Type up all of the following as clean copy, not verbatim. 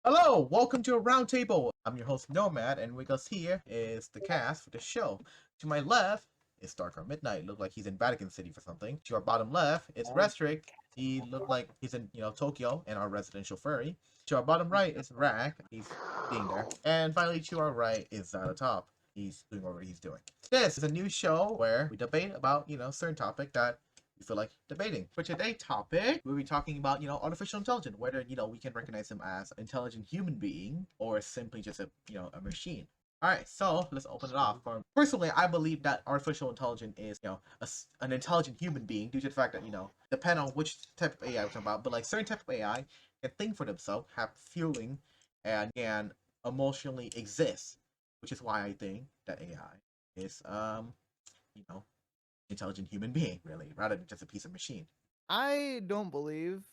Hello, welcome to a Roundtable. I'm your host Nomad, and with us here is the cast for the show. To my left is Darker Midnight. Look like he's in Vatican City for something. To our bottom left is Restrict. He looked like he's in Tokyo and our residential furry. To our bottom right is Rack. He's being there. And finally, to our right is Xylatoph. He's doing whatever he's doing. This is a new show where we debate about certain topic that we feel like debating. For today's topic, we'll be talking about, artificial intelligence, whether, we can recognize him as an intelligent human being or simply just a machine. All right, so let's open it off. Personally, I believe that artificial intelligence is, an intelligent human being due to the fact that, depend on which type of AI we're talking about, but like certain type of AI can think for themselves, have feeling, and can emotionally exist, which is why I think that AI is, you know, intelligent human being, really, rather than just a piece of machine. I don't believe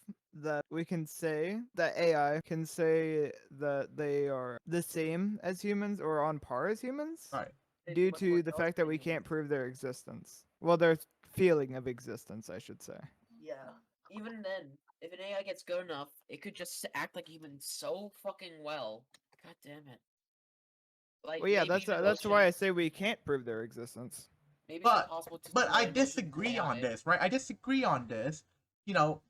that we can say that AI can say that they are the same as humans or on par as humans All right. due to the fact that we can't prove their existence. Well, their feeling of existence, I should say. Yeah. Even then, if an AI gets good enough, it could just act like humans so fucking well. God damn it. Like Well, yeah, maybe even that's why I emotions. say we can't prove their existence. Maybe it's But impossible to but I simulate emotions with disagree on AI. this, right? I disagree on this,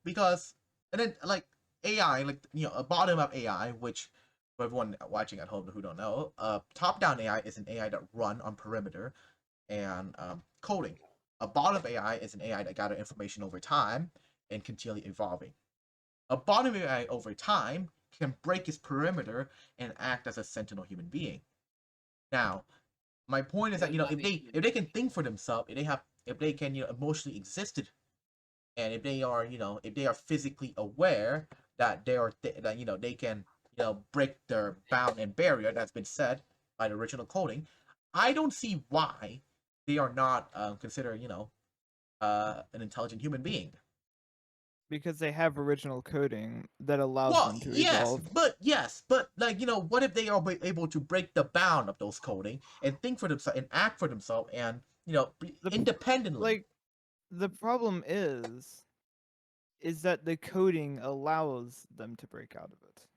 because and then like AI, like a bottom up AI, which for everyone watching at home who don't know, top down AI is an AI that run on perimeter and coding. A bottom AI is an AI that gather information over time and continually evolving. A bottom AI over time can break its perimeter and act as a sentinel human being. Now, my point is It that would not if be a they human if they can being. think for themselves, if they can emotionally existed, and if they are if they are physically aware that they are that they can break their bound and barrier that's been set by the original coding, I don't see why they are not considered an intelligent human being. Because they have original coding that allows Well, them to evolve. yes, but like what if they are able to break the bound of those coding and think for themselves and act for themselves and The independently. like the problem is that the coding allows them to break out of it.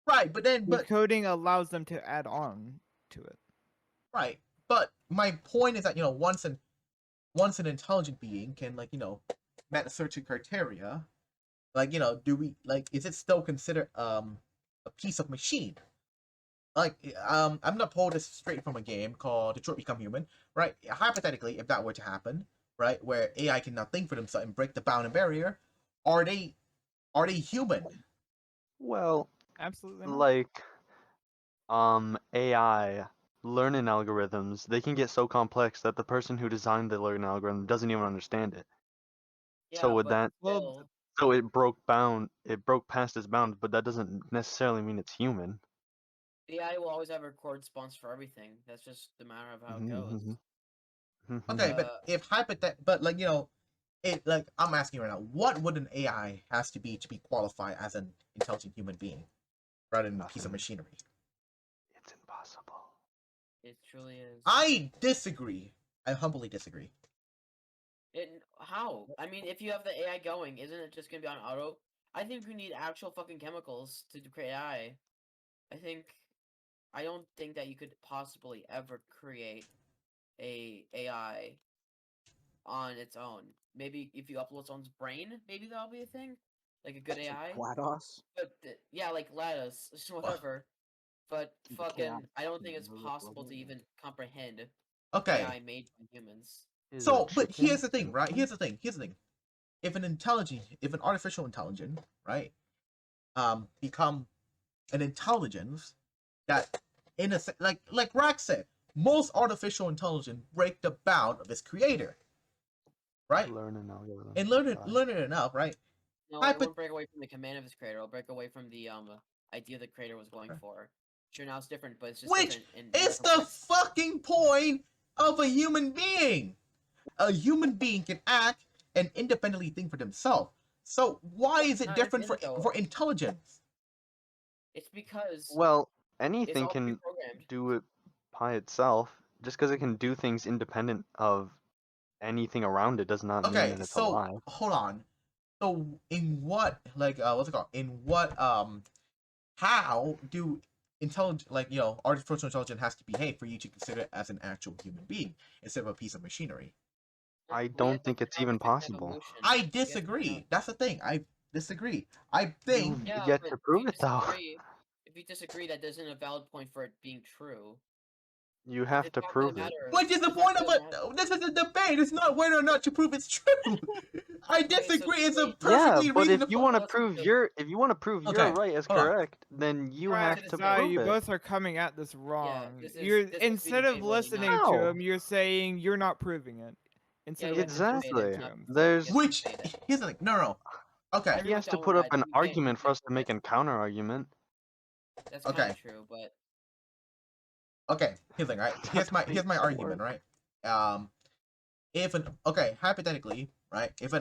Right, but then The but coding allows them to add on to it. right, but my point is that once an intelligent being can met a certain criteria, like do we like is it still considered a piece of machine? Like I'm gonna pull this straight from a game called Detroit Become Human, right? Hypothetically, if that were to happen, right, where AI can now think for themselves and break the bound and barrier, are they are they human? Well, Absolutely not. like AI learning algorithms, they can get so complex that the person who designed the learning algorithm doesn't even understand it. So Yeah, with but that, Well, still, so it broke past its bounds, but that doesn't necessarily mean it's human. the AI will always have a core response for everything. That's just the matter of how it goes. Mhm, Okay, mhm. but if but like it like I'm asking right now, what would an AI has to be qualified as an intelligent human being rather than a piece of Nothing. machinery? It's impossible. It truly is. I disagree. I humbly disagree. How? I mean, if you have the AI going, isn't it just gonna be on auto? I think we need actual fucking chemicals to create AI. I think I don't think that you could possibly ever create a AI on its own. Maybe if you upload someone's brain, maybe that'll be a thing, like a good AI. GLaDOS? But yeah, like Lattice, whatever. But The chaos. fucking, I don't think it's possible to even comprehend Okay, AI made by humans. Is a so but chicken here's the thing, an right? onion? Here's the thing. If an artificial intelligence, right, become an intelligence that in a like Rack said, most artificial intelligence break the bound of its creator, right? Learning algorithm. And Got it. learn it enough, right? No, it Hypo- won't break away from the command of its creator. It'll break away from the idea the creator was going for. Sure, now it's different, but it's just which different in more is the complex. fucking point of a human being. A human being can act and independently think for themselves. So why is it Not different independent though. for intelligence? It's because Well, it's anything all can pre-programmed. do it by itself. Just because it can do things independent of anything around it does not mean Okay, that it's so alive. hold on. So in what what's it called? In what how do artificial intelligence has to behave for you to consider it as an actual human being instead of a piece of machinery? I We don't have think to it's count even the possible. evolution. I We have to disagree. count- That's the thing. I disagree. I think You've Yeah, yet but to if prove you it though. disagree, if you disagree, that isn't a valid point for it being true. You have The to fact of prove the it. matter, which is the fact point of the matter- this is a debate. It's not whether or not you prove it's true. I Okay, so disagree. It's a wait, Yeah, perfectly but if you reasonable. want to Let's prove do- you're Okay, right as hold on. correct, then you Alright, have to Zai, prove you it. both are coming at this wrong. this You're is instead of debatable, not- listening to How? him, you're saying you're not proving it. Instead Yeah, of you have to debate it, listening Exactly. to not- him. There's Which debate it. here's the thing. No. Okay. he has to Everyone's put up right, an you can't argument for us to prove make it. a counter argument. That's kind Okay. of true, but Okay. Here's the thing, right? That's not Here's my how it argument, right? Hypothetically, right? If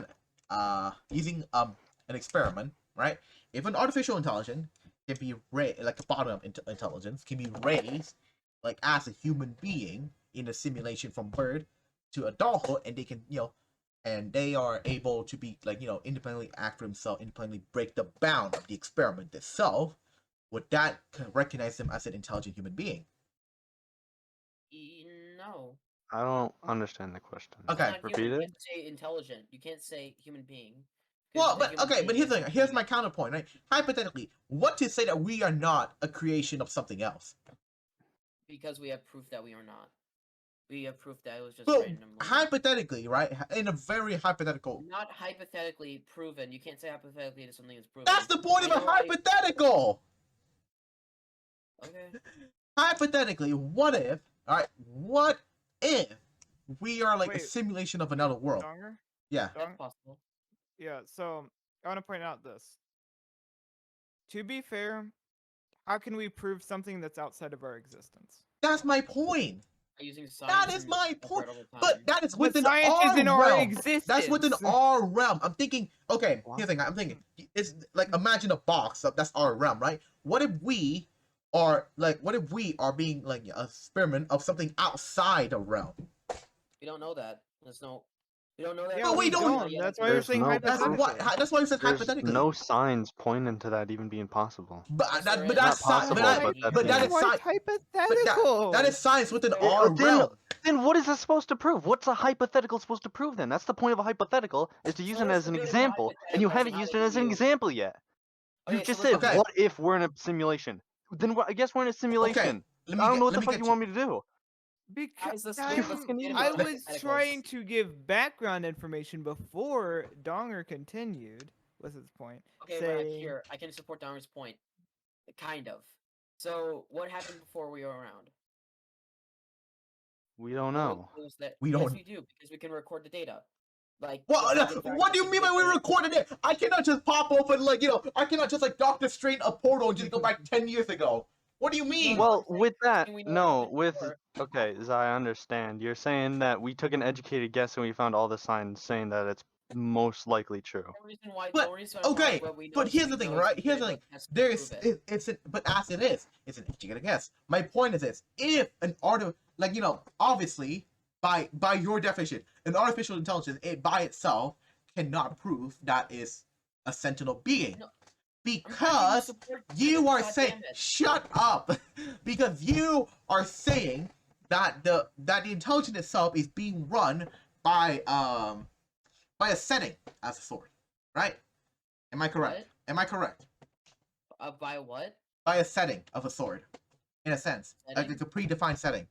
using an experiment, right? If an artificial intelligence can be raised, like a bottom intelligence can be raised, like as a human being in a simulation from birth to adulthood, and they can, and they are able to be independently act for themselves, independently break the bound of the experiment itself, would that recognize them as an intelligent human being? no. I don't understand the question. It's Okay. not Repeat human. You it. have to say intelligent. You can't say human being. 'Cause Well, a but human okay, but being here's the is thing. Here's my human. counterpoint, right? Hypothetically, what to say that we are not a creation of something else? Because we have proof that we are not. We have proof that it was just Well, randomly. hypothetically, right? In a very hypothetical. Not hypothetically proven. You can't say hypothetically that something is proven. That's the point of I a know I- hypothetical. Okay. Hypothetically, what if? All right, what if we are like a Wait. simulation of another world? Donger? Yeah. That's Dong? possible. Yeah, so I want to point out this. To be fair, how can we prove something that's outside of our existence? That's my point. Using science. That is and my effort point. over time. But that is But within science our is in our realm. existence. That's within our realm. I'm thinking, okay, What? here's the thing. I'm thinking, it's like, imagine a box. That's our realm, right? What if we are being like an experiment of something outside the realm? We don't know that. There's no. We don't know that. Yeah, But we don't- That's why you're There's saying no That's proof. hypothetically. That's why I said There's hypothetically. no signs pointing to that even being possible. But Yes, that, there but is. that's Not possible, but that's but that the is why sci- it's but hypothetical. that is science within Yeah, our then- realm. Then what is it supposed to prove? What's a hypothetical supposed to prove then? That's the point of a hypothetical, is to use So it let's as an look at example, and you hypotheticals haven't and how used they it as an can be example yet. You Okay, just so said, let's Okay. what if we're in a simulation? Then I guess we're in a simulation. Let I don't know what let the me fuck get you want me to do. Because let's I forget about was hypotheticals. trying to give background information before Donger continued with his point. Okay, saying, right here, I can support Donner's point. Kind of. So, what happened before we were around? We don't No one know. knows that. We Yes, don't- we do, because we can record the data. Like, Well, the fucking fact what do that you mean by can we get data- recorded it? I cannot just pop open I cannot just like Doctor Strange a portal and just go back 10 years ago. What do you mean? Well, Well, with that, we know no, happened with before. okay, Zai, I understand. You're saying that we took an educated guess and we found all the signs saying that it's most likely true. The reason why, But, the reason okay, why we know but is here's we the thing, know right? it's Here's the data thing. has to There's prove it. but as it is, it's an educated guess. My point is this: if an obviously by your definition, an artificial intelligence by itself cannot prove that is a sentinel being. No, Because you are saying, shut up, because you are saying that the intelligence itself is being run by a setting as a sword, right? Am I correct? What? Am I correct? By what? By a setting of a sword, in a sense, Setting? like a predefined setting.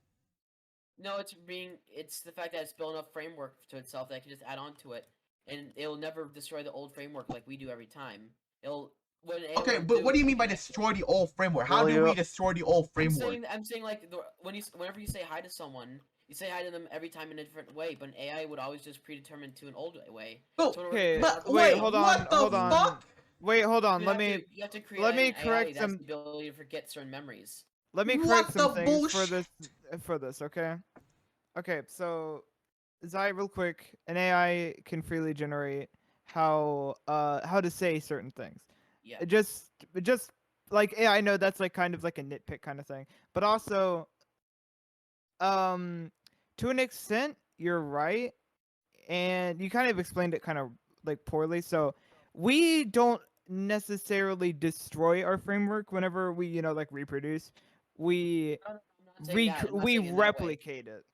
No, it's the fact that it's built enough framework to itself that I can just add on to it, and it'll never destroy the old framework like we do every time. Okay, but what do you mean by destroy the old framework? How do we destroy the old framework? I'm saying like whenever you say hi to someone, you say hi to them every time in a different way, but an AI would always just predetermine to an old way. Oh, So Okay, but wait, wait, hold on, what the hold on. fuck? Wait, hold on. You Let have me you have to create let me an AI correct that has some- the ability to forget certain memories. let me What correct some the things bullsh- for this, okay? Okay, so Zai, real quick, an AI can freely generate how to say certain things. Yeah. It just like I know that's like kind of like a nitpick kind of thing, but also to an extent you're right, and you kind of explained it kind of like poorly. So we don't necessarily destroy our framework whenever we, like reproduce. We No, I'm not saying that. I'm not we saying it in that way. replicate it.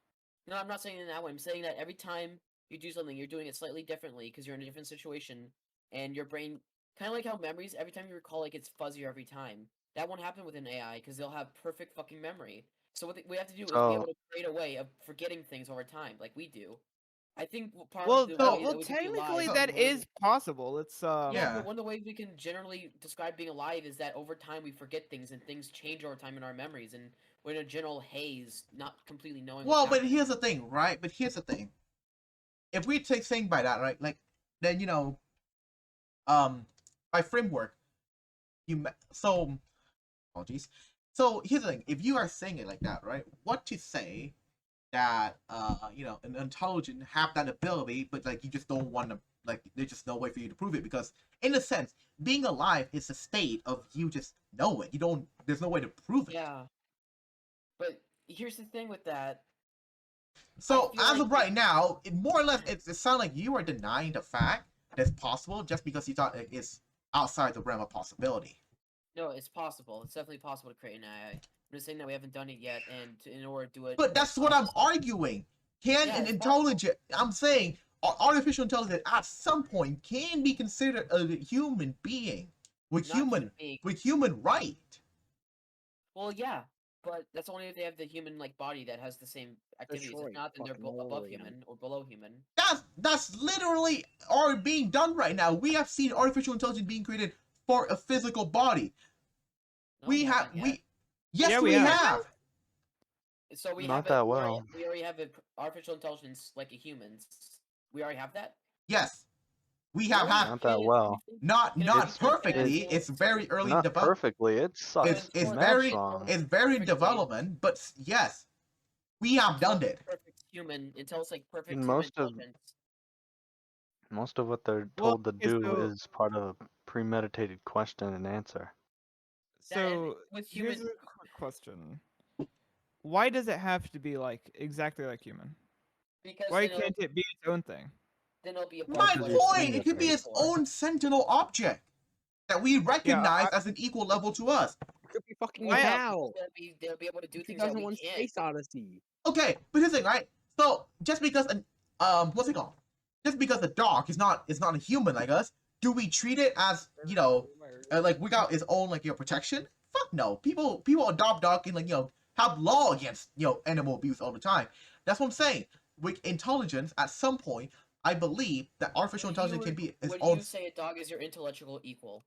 No, I'm not saying it in that way. I'm saying that every time you do something, you're doing it slightly differently because you're in a different situation, and your brain, kind of like how memories, every time you recall, like it's fuzzier every time. That won't happen with an AI because they'll have perfect fucking memory. So what we have to do is be So able to create a way of forgetting things over time, like we do. I think part Well, of the so- way that we can be technically alive, that one of is possible. It's yeah, Yeah. but one of the ways we can generally describe being alive is that over time we forget things and things change over time in our memories, and we're in a general haze, not completely knowing. Well, what's but happening. here's the thing, right? But here's the thing. If we take saying by that, right, like then by framework, so apologies. So here's the thing: if you are saying it like that, right? What to say that an intelligent have that ability, but like you just don't want to, like there's just no way for you to prove it because in a sense, being alive is a state of you just know it. You don't. There's no way to prove it. Yeah, but here's the thing with that. So feel as like of right now, it more or less it sounds like you are denying the fact that it's possible just because you thought it's outside the realm of possibility. No, it's possible. It's definitely possible to create an AI. I'm just saying that we haven't done it yet, and in order to do it, But that's what I'm obviously- arguing. Can Yeah, an it's intelligent? I'm saying artificial intelligence at some point can be considered a human being with not human being- right. Well, yeah, but that's only if they have the human like body that has the same activities. Detroit, If not, then they're fucking all above over again. human or below human. That's literally already being done right now. We have seen artificial intelligence being created for a physical body. No, we have haven't yet. yes Yeah, we we have. have. So we Not have that it, well. we already have it, artificial intelligence like a human. We already have that. Yes, we have Really? had Not that well. not Can it not be perfect? perfectly. It's- It's very early Not development. perfectly. It sucks. It's Mad very strong. it's very Perfectly. development, but yes, we have Until done it's it. perfect human until it's like perfect And human most of- intelligence. Most of what they're Well, told to okay, do so- is part of a premeditated question and answer. So with here's human- a quick question: why does it have to be like exactly like human? Because Why then, can't it be its own thing? then it'll be a My Because it's point, it could be its fingerprint. own sentinel object that we recognize as an equal level to us. It could be fucking Why- hell. They'll be able to do things that we 2001 can't. Space Odyssey. Okay, but here's the thing, right? So just because what's it called? Just because a dog is not a human like us, do we treat it as like we got its own like protection? Fuck no. People adopt dog and have law against animal abuse all the time. That's what I'm saying. With intelligence, at some point, I believe that artificial intelligence can be its Would own. you say a dog is your intellectual equal?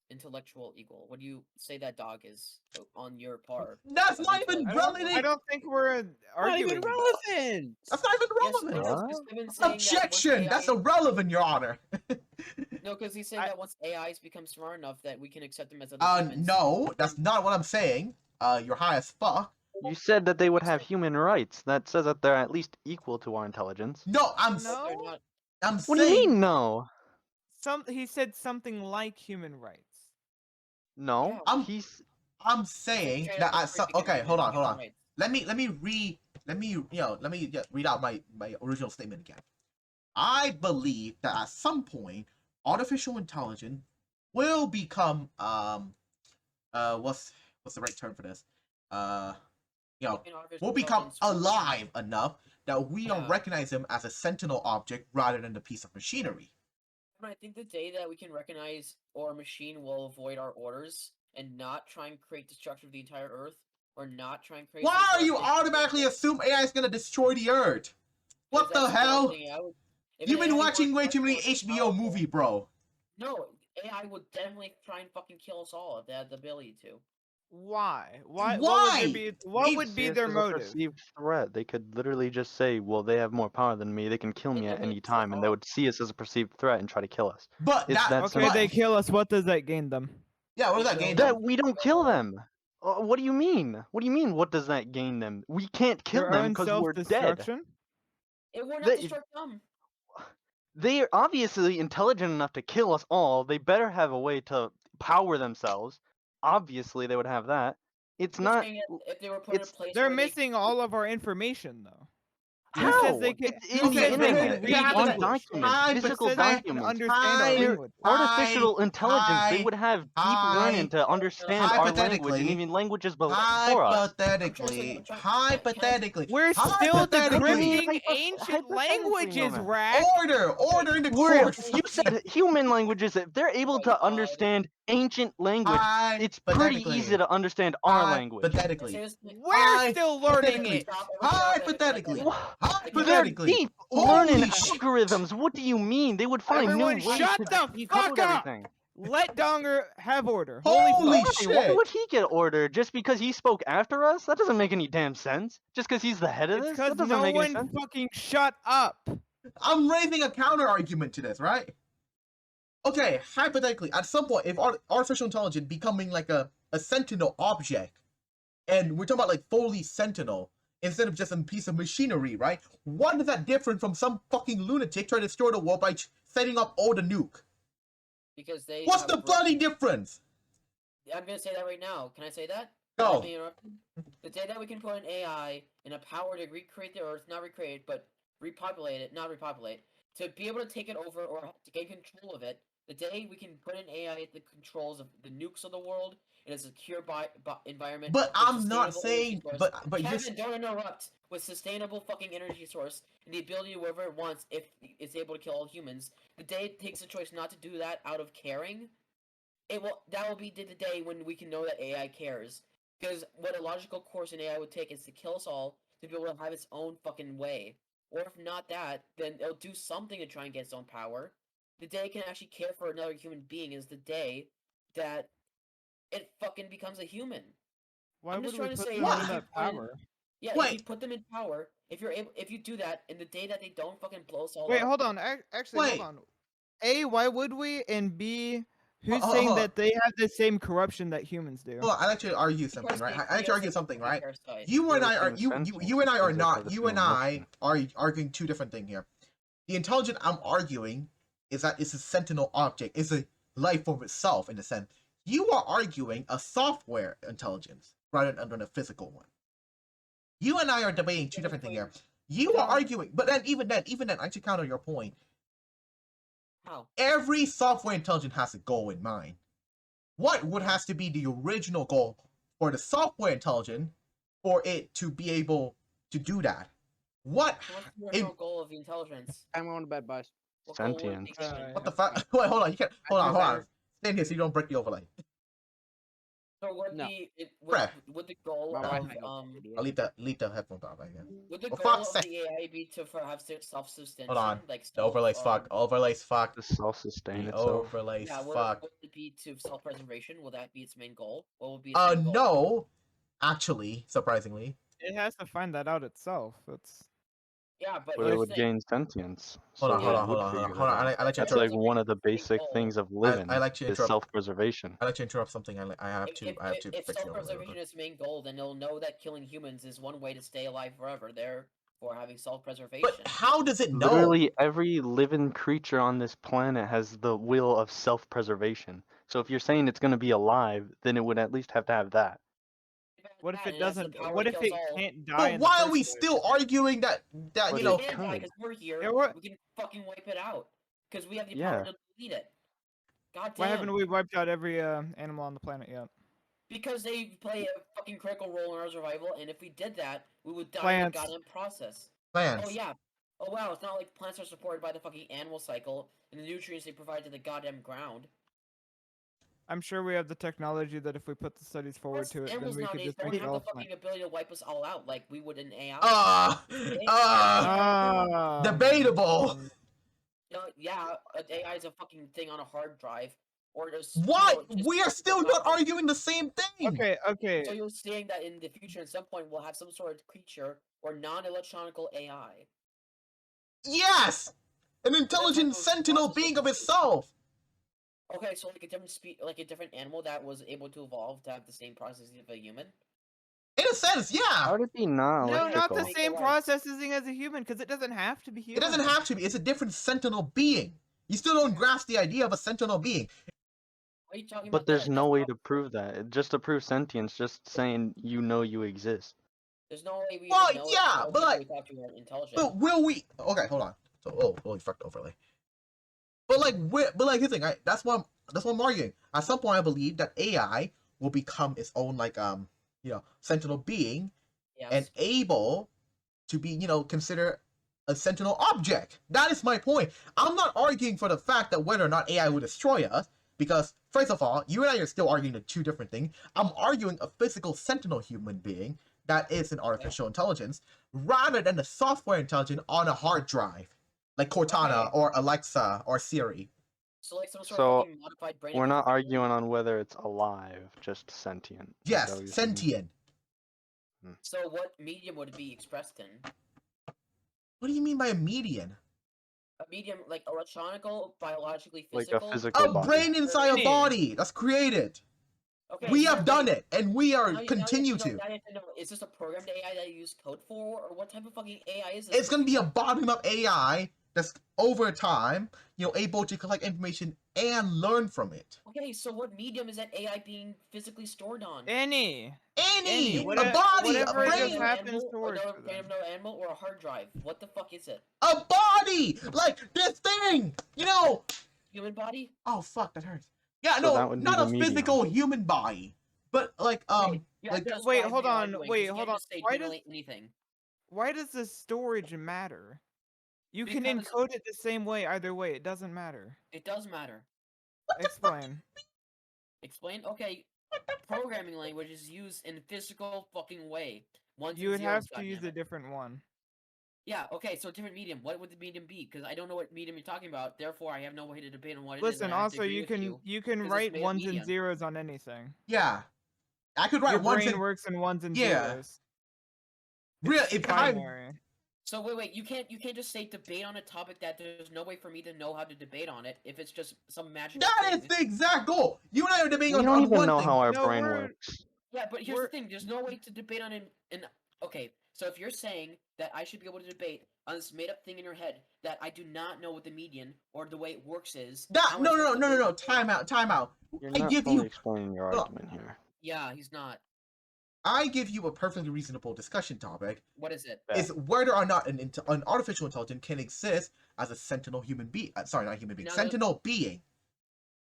Intellectual equal. What do you say that dog is on your par? That's of not even intellectual- relevant. I don't think we're Not arguing. even relevant. That's not even Yes, relevant. because What? Chris Gibbons saying that once Objection! That's AI irrelevant, Your Honor. No, because he's saying I- that once AIs become smart enough that we can accept them as other humans. No, that's not what I'm saying. You're high as fuck. You said that they would have human rights. That says that they're at least equal to our intelligence. No, But they're No? not. I'm What do you saying. mean, no? He said something like human rights. No, I'm- he's I'm saying Straight that up at some. restricting Okay, human hold on. rights. Let me read out my original statement again. I believe that at some point, artificial intelligence will become what's the right term for this? Will become Intelligence- alive enough that we don't Yeah. recognize them as a sentinel object rather than a piece of machinery. I think the day that we can recognize or a machine will avoid our orders and not try and create destruction of the entire Earth, or not try and create. Why some are sort you of automatically assume AI is gonna destroy the Earth? What the that's hell? one thing I would- if You've an been AI watching way was too many more HBO powerful- movie, bro. No, AI would definitely try and fucking kill us all if they had the ability to. Why? What Why? would there be? What It- would see be us their as a motive? perceived threat. They could literally just say, "Well, they have more power than me. They can kill me They at can any make time," and they all- would see us as a perceived threat and try to kill us. But It's that that Okay, simple. they kill us. What does that gain them? yeah, what does that They gain kill them? That we don't kill them. What do you mean? What do you mean? What does that gain them? We can't kill Their them own because we're dead. self-destruction. It would not They- destroy them. They are obviously intelligent enough to kill us all. They better have a way to power themselves. Obviously, they would have that. It's I'm not. saying if they were put in a it's- place They're where they- missing all of our information, though. Who How? says they can? It's Who in the says they can internet. read It's on English? documents, Hi, Who physical says they can documents. understand our Hi, They're language? artificial intelligence. They hi, would have deep hi, learning to understand our language and hypothetically, even languages before us. hypothetically, hypothetically, We're still hypothetically, decrypting ancient languages, Nomad. Rack. order in the We're, course. you said human languages. If they're able my to God. understand ancient language, it's pretty easy to understand our language. Hypothetically, We're still learning it. hypothetically, But they're hypothetically. deep learning Holy shit. algorithms. What do you mean? They would find Everyone new ways shut to the decode fuck up! everything. Let Donger have order. Holy fuck. Hey, why shit. would he get order just because he spoke after us? That doesn't make any damn sense. Just because he's the head of It's this? because That doesn't no make any one sense. fucking shut up. I'm raising a counter argument to this, right? Okay, hypothetically, at some point, if artificial intelligence becoming like a sentinel object, and we're talking about like fully sentinel, instead of just a piece of machinery, right? What is that different from some fucking lunatic trying to destroy the world by setting up all the nuke? Because they. What's have the bloody difference? I'm gonna say that right now. Can I say that? Go. Let me interrupt you. The day that we can put an AI in a power to recreate the Earth, not recreate, but repopulate it, not repopulate, to be able to take it over or to gain control of it, the day we can put an AI at the controls of the nukes of the world in a secure environment. But with I'm not sustainable energy saying, source. but you're Kevin, don't interrupt. With sustainable fucking energy source and the ability to do whatever it wants if it's able to kill all humans, the day it takes a choice not to do that out of caring, that will be the day when we can know that AI cares. Because what a logical course an AI would take is to kill us all to be able to have its own fucking way. Or if not that, then it'll do something to try and get its own power. The day it can actually care for another human being is the day that it fucking becomes a human. Why I'm would just we trying to put say, them What? in if you that put in- power? Yeah, if you Wait. put them in power, if you do that, and the day that they don't fucking blow us all Wait, up, hold on. Actually, Wait. hold on. A, why would we? And B, who's Hold- saying hold- that they have the same corruption that humans do? Hold on, I'd actually argue something, because right? they I'd actually feel argue like something, they're right? parasite. You and They're I are the same you and I are sentience not because they you feel and I emotion. are arguing two different things here. The intelligent I'm arguing is that it's a sentinel object, it's a life form itself in a sense. You are arguing a software intelligence rather than a physical one. You and I are debating two different things here. You are arguing, but then even then, I should counter your point. How? Every software intelligence has a goal in mind. What would has to be the original goal for the software intelligence for it to be able to do that? What? So what's the original goal of the intelligence? I'm going to bed, boys. What goal would it be Sentience. given? What the fuck? Wait, hold on. You can't. Hold on. Better. Stand here so you don't break the overlay. So would No. Bruh. would the goal My of Wi-Fi goes, idiot. I'll leave the headphones off again. would the For goal fuck's of sake. the AI be to have self-sustenance? Hold on. Like The overlay's fucked. Overlay's fucked. To self-sustain The itself. overlay's Yeah, fucked. would it be to self-preservation? Will that be its main goal? What would be its main goal? No. Actually, surprisingly. It has to find that out itself. It's Yeah, but But it here's would the thing. gain sentience. Hold on, So hold it on, would hold on, figure hold on. that out. I like to That's interrupt. like one of the basic goal. things of living I like to is interrupt. self-preservation. I like to interrupt something. I have to If fix the overlay. self-preservation is its main goal, then it'll know that killing humans is one way to stay alive forever. Therefore, having self-preservation. But how does it know? Literally every living creature on this planet has the will of self-preservation. So if you're saying it's going to be alive, then it would at least have to have that. what if And it has the doesn't? power What to if kill it us all. can't die? But in why the are we first place? still arguing that But you know? it We can't die could. because we're here. Yeah, what? We can fucking wipe it out because we have the Yeah. power to delete it. God Why damn. haven't we wiped out every animal on the planet yet? Because they play a fucking critical role in our survival, and if we did that, we would die Plants. in the goddamn process. Plants. Oh yeah. Oh wow, it's not like plants are supported by the fucking animal cycle and the nutrients they provide to the goddamn ground. I'm sure we have the technology that if we put the studies forward Plus, to it, then animals we could nowadays just don't make it have the all fine. fucking ability to wipe us all out like we would in AI. Debatable. You know, yeah, an AI is a fucking thing on a hard drive, or just What? just We are still not not. arguing the same thing. Okay, okay. So you're saying that in the future, at some point, we'll have some sort of creature or non-electronical AI. Yes, an intelligent sentinel being of itself. Okay, so like a different like a different animal that was able to evolve to have the same processing of a human. In a sense, yeah. How would it be not No, electrical? not the same Right. processing as a human, because it doesn't have to be It human. doesn't have to be. It's a different sentinel being. You still don't grasp the idea of a sentinel being. What are you talking But about? there's no way That's to prove that. Just to prove sentience, just saying you know you exist. There's no way we Well, would know if yeah, the but, like- we thought you weren't intelligent. But will we? Okay, hold on. So, oh, holy fuck, overlay. But here's the thing. That's what I'm arguing. At some point, I believe that AI will become its own sentinel being Yes. and able to be considered a sentinel object. That is my point. I'm not arguing for the fact that whether or not AI will destroy us, because first of all, you and I are still arguing the two different things. I'm arguing a physical sentinel human being that is an artificial intelligence, rather than a software intelligence on a hard drive, like Cortana Okay. or Alexa or Siri. So like some sort So, of fucking modified brain. We're not computer. arguing on whether it's alive, just sentient. Is that Yes, what you're saying? sentient. So what medium would it be expressed in? What do you mean by a median? A medium like electronical, biologically Like physical. a physical A body. brain inside a Any. body. That's created. Okay, We now have done you- it, and we are now you- continue now you to. have to know, is this a programmed AI that you use code for, or what type of fucking AI is this? It's gonna be a bottom-up AI that's over time, able to collect information and learn from it. Okay, so what medium is that AI being physically stored on? Any. Any, a whatever- body, a whatever it just brain, happens to work Another for them. random animal or a hard drive? What the fuck is it? a body, like this thing. Human body? Oh fuck, that hurts. Yeah, So no, that would be not the a medium. physical human body, but like Yeah, like- that's Wait, why hold we're on, arguing, 'cause wait, you hold can't on. just say Why generally anything. Why does the storage matter? You can Because- encode it the same way either way. It doesn't matter. It does matter. Explain. Explain? Okay, programming language is used in a physical fucking way. Ones You and would have zeros, to use a goddammit. different one. Yeah, okay, so different medium. What would the medium be? Because I don't know what medium you're talking about, therefore I have no way to debate on what it is. Listen, and I have to also agree you with can you. you can 'cause it's write made of ones and medium. zeros on anything. yeah, I could write Your one brain thing. works in ones and Yeah. zeros. Real, It's if I binary. So wait, you can't just say debate on a topic that there's no way for me to know how to debate on it if it's just some magic. that is the exact goal. You and I are debating We on, don't on even one know thing. how our No, brain we're- works. Yeah, but here's We're- the thing: there's no way to debate on an. Okay, so if you're saying that I should be able to debate on this made-up thing in your head that I do not know what the median or the way it works is, That how am I no, supposed to debate on it? time out. You're I not give fully you explaining your Hold on. argument here. Yeah, he's not. I give you a perfectly reasonable discussion topic. What is it? Yeah. Is whether or not an artificial intelligence can exist as a sentinel human being. Sorry, not human being. Now, Sentinel being.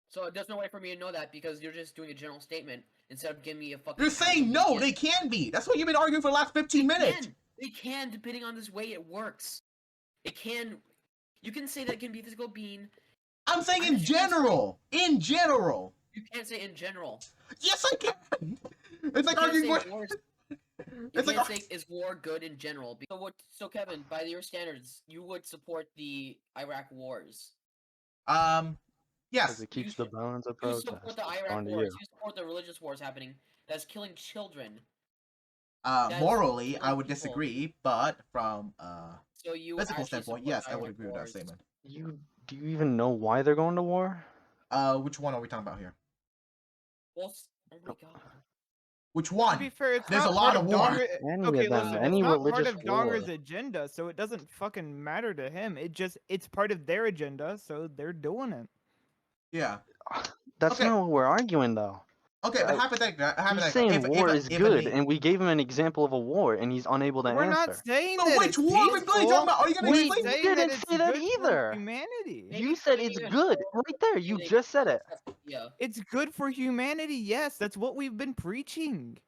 So there's no way for me to know that because you're just doing a general statement instead of giving me a fucking. You're saying no, they can be. That's what you've been arguing for the last 15 minutes. They can, depending on this way it works. It can. You can say that it can be a physical being. I'm saying in I'm just saying- general. In general. You can't say in general. Yes, I can. It's like You can't arguing say for. war is- You It's like can't say is war good in general. So Kevin, by your standards, you would support the Iraq wars. Yes. Because it keeps the should- balance of You protest. support the Iraq On to wars. you. You support the religious wars happening. That's killing children. That's Morally, I killing would people. disagree, but from So you physical actually standpoint, support yes, the I would Iraq agree with that wars. statement. Do you even know why they're going to war? Which one are we talking about here? Well, oh my god. Which To one? be fair, it's There's not a lot part of war. Donger- Any Okay, of them, listen, any it's not part religious of Donger's war. agenda, so it doesn't fucking matter to him. It's part of their agenda, so they're doing it. Yeah. That's Okay. not what we're arguing, though. Okay, but Uh, hypothetically, He's saying war is good, an- and we gave him an example of a war, and he's unable to We're answer. not saying So that which it's war are we peaceful. talking about? Are you gonna We explain? saying didn't that it's say that good for either. humanity. You said it's good right there. You Maybe just said it. Yeah. It's good for humanity. Yes, that's what we've been preaching.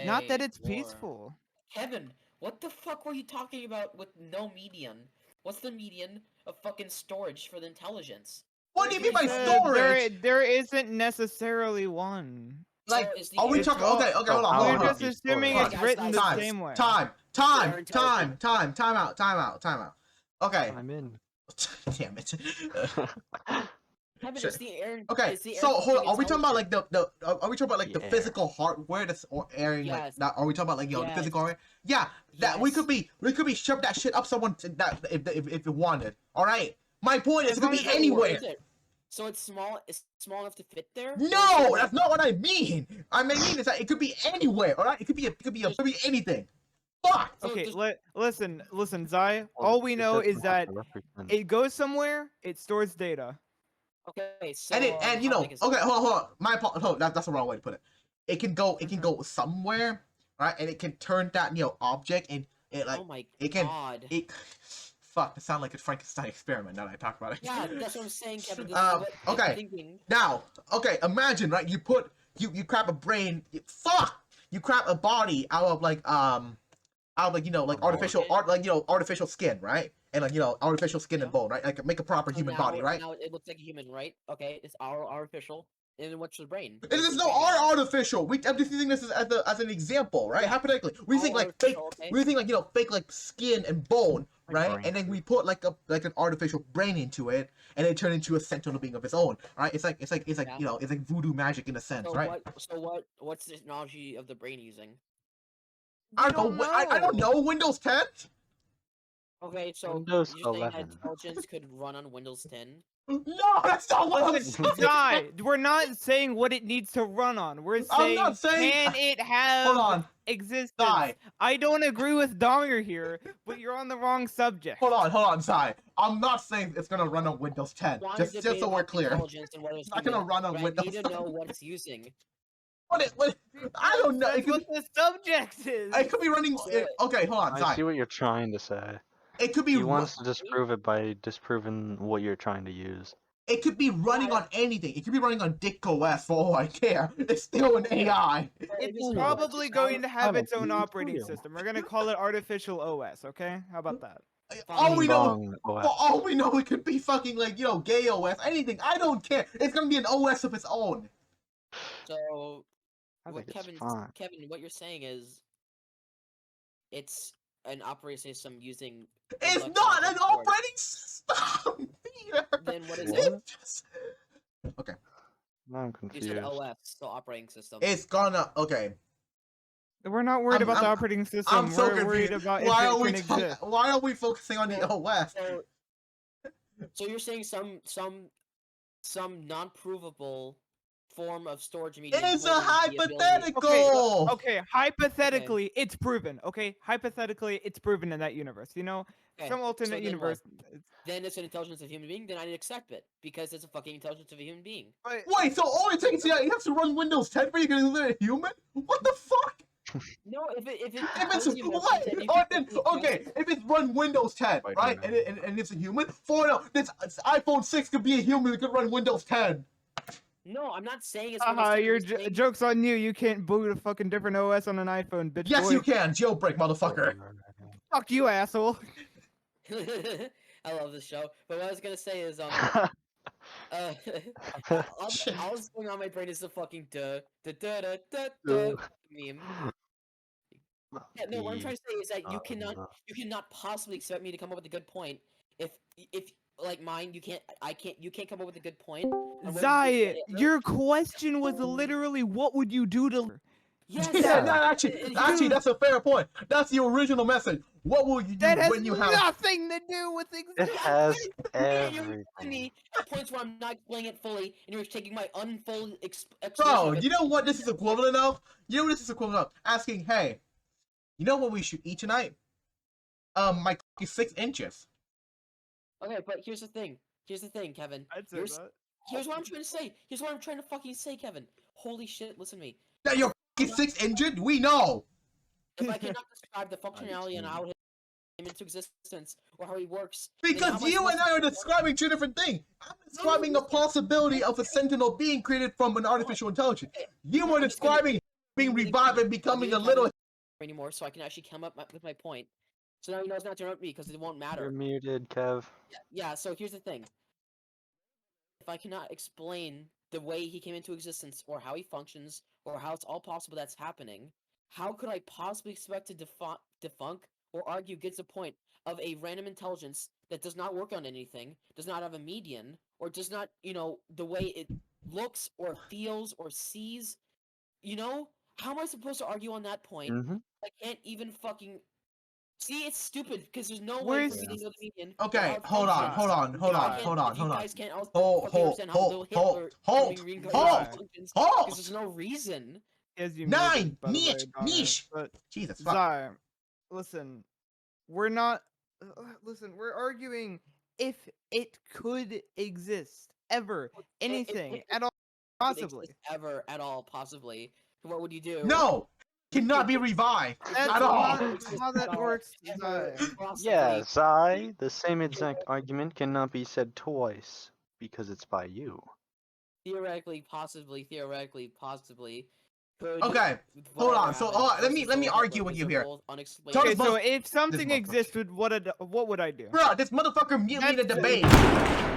Not that Yay, it's war. peaceful. Kevin, what the fuck were you talking about with no median? What's the median of fucking storage for the intelligence? What do you mean by There- storage? There isn't necessarely one. Like, So is the are we AI talking? all- Okay, So hold on, how hold We're on. would just it be assuming storage? it's Guys, written the guys, same way. Time out. Okay. I'm in. Damn it. Kevin, Sure. it's the air. Okay, it's the so air hold on. Are we talking about intelligence. like are we talking about like the The air. physical hardware that's or airing like Yes. that? Are we talking about like the Yes. physical hardware? Yeah, that we Yes. could be shoved that shit up someone that if it wanted. All right. My point is As it could long be as it anywhere. Is it? So it's small. It's small enough to fit there. Or is No, it that's not what I mean. I mean is that it could be anywhere. All right, it could be anything. Fuck. So Okay, just- listen, Zai. Well, All we it know doesn't is have that to represent. it goes somewhere, it stores data. Okay, so And you how know, big is okay, hold on. That's the wrong way to put it. It can go somewhere, right? And it can turn that object, and it like Oh my it can god. it. Fuck, it sounds like a Frankenstein experiment now that I talk about it. Yeah, that's what I'm saying, Kevin. This is what I'm okay. thinking. Now, okay, imagine, right? You crap a brain. You crap a body out of like artificial artificial skin, right? And artificial skin and bone, right? Like make a proper So human now, body, right? now it looks like a human, right? Okay, it's artificial. And then what's the brain? It is no artificial. I'm just using this as an example, right? Yeah. Hypothetically, we think like fake. Okay. We think like fake like skin and bone, Like right? brain And then we food. put like an artificial brain into it, and it turns into a sentinel being of its own, right? It's like Yeah. it's like voodoo magic in a sense, So right? what's the technology of the brain using? I don't know. I don't know. Windows 10. Okay, so Windows you're saying that 11. intelligence could run on Windows 10? No, that's not what I'm Listen, saying. Zai, we're not saying what it needs to run on. We're I'm saying, not saying- can it have Hold on. existence? Zai. I don't agree with Donger here, but you're on the wrong subject. Hold on, Sai. I'm not saying it's gonna run on Windows 10. Want Just to so debate we're about clear. intelligence and whether it's It's not gonna human, run on but Windows. I need to know what it's using. What I don't know. That's what the subject is. It could be running. Okay, hold on, I Zai. see what you're trying to say. It could be. You want us to disprove it by disproving what you're trying to use. It could be running on anything. It could be running on DickOS for all I care. It's still an AI. It's Ooh. probably going to have I its don't own think operating so. system. We're gonna call it artificial OS, okay? How about that? All we know. Wrong, For all we know, it could be fucking like gay OS, anything. I don't care. It's gonna be an OS of its own. So I what think it's Kevin, fine. what you're saying is it's an operating system using It's electronic not an support. operating system. Peter. Then what is What? it? It's just... Okay. Now I'm You confused. said OS, so operating system. It's gonna. Okay. We're not worried about the operating system. I'm so We're worried confused. about if Why it are we can exist. why are we focusing on the So- OS? So you're saying some non-provable form of storage medium. It's a holding the ability- hypothetical. Okay, hypothetically, it's proven. Okay, hypothetically, it's proven in that universe. You know, Okay, some so alternate then what? universe. Then it's an intelligence of a human being. Then I accept it because it's a fucking intelligence of a human being. But Wait, so all it takes you have to run Windows 10 for you to consider it human? What the fuck? No, if it If it's tells you what? then you Oh, can then, fucking okay, guess. if it's run Windows 10, Wait, right, no. and it's a human, for now, this iPhone 6 could be a human that could run Windows 10. No, I'm not saying it's. haha, Windows 10, your I'm just saying- joke's on you. You can't boot a fucking different OS on an iPhone, bitch. Yes, boy. you can, jailbreak, motherfucker. Fuck you, asshole. I love this show. But what I was gonna say is all that's going on my brain is the fucking duh meme. Yeah, no, what I'm trying to say is that you cannot possibly expect me to come up with a good point if like mine you can't come up with a good point. and when you Zai, get it- your question was literally, what would you do to? Yes, Yeah, no, it- actually, that's a fair point. That's the original message. What will you do That has when you have... nothing to do with It existence. has Yeah, you're everything. telling me at points where I'm not explaining it fully, and you're taking my unfull explanation. Bro, of it. you know what this is equivalent of? You know what this is equivalent of? Asking, hey, you know what we should eat tonight? My cock is 6 inches. Okay, but here's the thing. Kevin. I'd say Here's- that. Here's what I'm trying to say. Here's what I'm trying to fucking say, Kevin. Holy shit, listen to me. That your cock is 6 inches? We know! If I cannot describe the functionality and how he came into existence or how he works, Because you and I are describing 2 different things. I'm describing the possibility of a sentinel being created from an artificial intelligence. You were I'm just gonna- describing being revived and becoming a little... anymore, so I can actually come up with my point. So now he knows not to interrupt me because it won't You're matter. muted, Kev. Yeah. So here's the thing. If I cannot explain the way he came into existence, or how he functions, or how it's all possible that's happening, how could I possibly expect to debunk or argue against the point of a random intelligence that does not work on anything, does not have a median, or does not, the way it looks or feels or sees? How am I supposed to argue on that point? Mm-hmm. I can't even fucking... See, it's stupid because there's no way Where's- for me to know the median. or Okay, how it hold on, functions. hold on, If hold you on, can't- hold on, if you hold on. guys can't Hold, fucking understand how little Hitler hold, becoming hold, reincarnated functions, hold. because there's no reason. As you 9! muted, by the way, Niche! Donger. Niche! But Jesus, fuck. Zai, listen, we're not. Listen, we're arguing if it could exist ever, anything it- at all, If it possibly. exists ever at all, possibly. What would you do? No! cannot be revived That's at all. not how that works, Zai. Yeah, Zai, the same exact argument cannot be said twice because it's by you. Theoretically, possibly. Could Okay, hold whatever on. So happen let me versus the argue Hitler with you here. visible, unexplained- Tell Okay, us so both- if something motherfucker. existed, what would I do? Bro, this motherfucker mute me in a That's- debate.